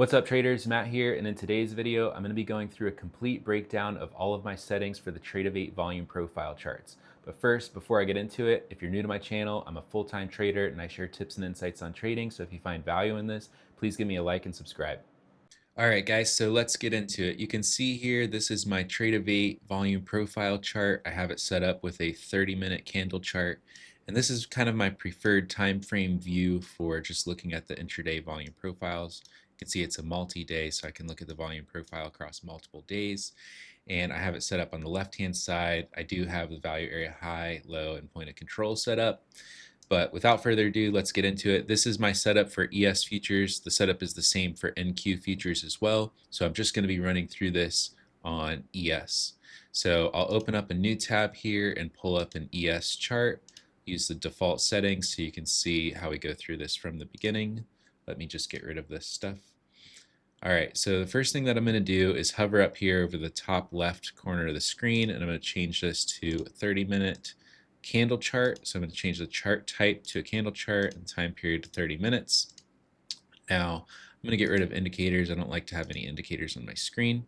What's up traders, Matt here, and in today's video I'm going to be going through a complete breakdown of all of my settings for the Tradovate volume profile charts. But first, before I get into it, if you're new to my channel, I'm a full-time trader and I share tips and insights on trading, so if you find value in this, please give me a like and subscribe. Alright guys, so let's get into it. You can see here, this is my Tradovate volume profile chart. I have it set up with a 30-minute candle chart. And this is kind of my preferred time frame view for just looking at the intraday volume profiles. You can see it's a multi-day, so I can look at the volume profile across multiple days. And I have it set up on the left-hand side. I do have the value area high, low, and point of control set up. But without further ado, let's get into it. This is my setup for ES futures. The setup is the same for NQ futures as well. So I'm just going to be running through this on ES. So I'll open up a new tab here and pull up an ES chart. Use the default settings so you can see how we go through this from the beginning. Let me just get rid of this stuff. Alright, so the first thing that I'm going to do is hover up here over the top left corner of the screen, and I'm going to change this to a 30-minute candle chart. So I'm going to change the chart type to a candle chart and time period to 30 minutes. Now, I'm going to get rid of indicators. I don't like to have any indicators on my screen.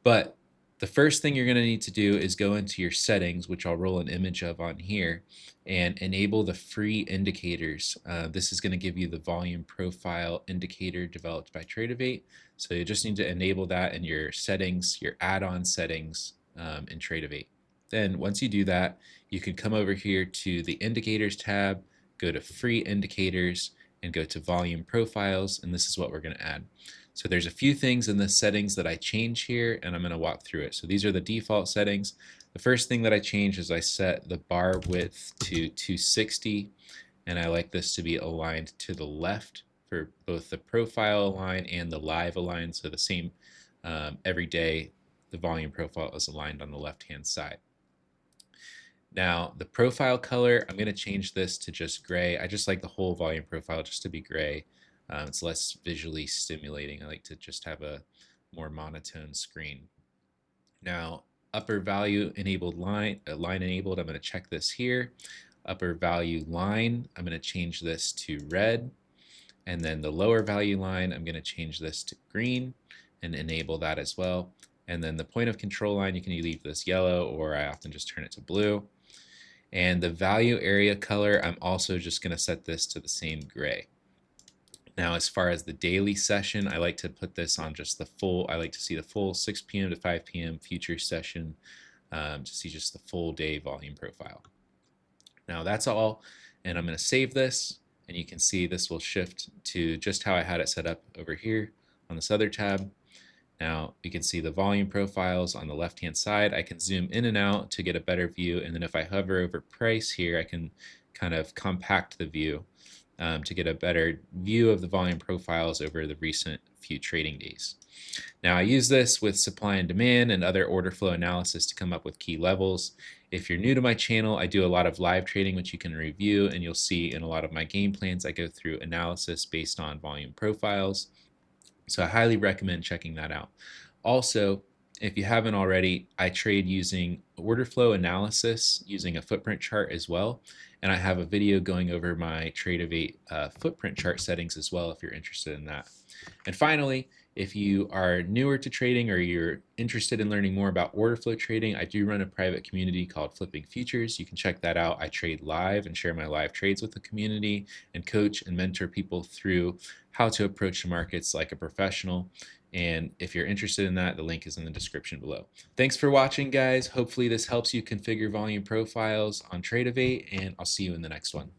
But the first thing you're going to need to do is go into your settings, which I'll roll an image of on here, and enable the free indicators. This is going to give you the volume profile indicator developed by Tradovate. So you just need to enable that in your settings, your add-on settings in Tradovate. Then once you do that, you can come over here to the indicators tab, go to free indicators, and go to volume profiles, and this is what we're going to add. So there's a few things in the settings that I change here, and I'm going to walk through it. So these are the default settings. The first thing that I change is I set the bar width to 260, and I like this to be aligned to the left for both the profile align and the live align. So the same every day, the volume profile is aligned on the left-hand side. Now, the profile color, I'm going to change this to just gray. I just like the whole volume profile just to be gray. It's less visually stimulating. I like to just have a more monotone screen. Now, upper value enabled line enabled, I'm going to check this here. Upper value line, I'm going to change this to red. And then the lower value line, I'm going to change this to green and enable that as well. And then the point of control line, you can leave this yellow, or I often just turn it to blue. And the value area color, I'm also just going to set this to the same gray. Now, as far as the daily session, I like to put this on just the full, I like to see the full 6 p.m. to 5 p.m. future session to see just the full day volume profile. Now that's all, and I'm going to save this, and you can see this will shift to just how I had it set up over here on this other tab. Now you can see the volume profiles on the left hand side. I can zoom in and out to get a better view, and then if I hover over price here, I can kind of compact the view to get a better view of the volume profiles over the recent few trading days. Now I use this with supply and demand and other order flow analysis to come up with key levels. If you're new to my channel, I do a lot of live trading which you can review, and you'll see in a lot of my game plans I go through analysis based on volume profiles. So I highly recommend checking that out. Also, if you haven't already, I trade using order flow analysis using a footprint chart as well. And I have a video going over my Tradovate footprint chart settings as well if you're interested in that. And finally, if you are newer to trading or you're interested in learning more about order flow trading, I do run a private community called Flipping Futures. You can check that out. I trade live and share my live trades with the community and coach and mentor people through how to approach the markets like a professional. And if you're interested in that, the link is in the description below. Thanks for watching, guys. Hopefully this helps you configure volume profiles on Tradovate, and I'll see you in the next one.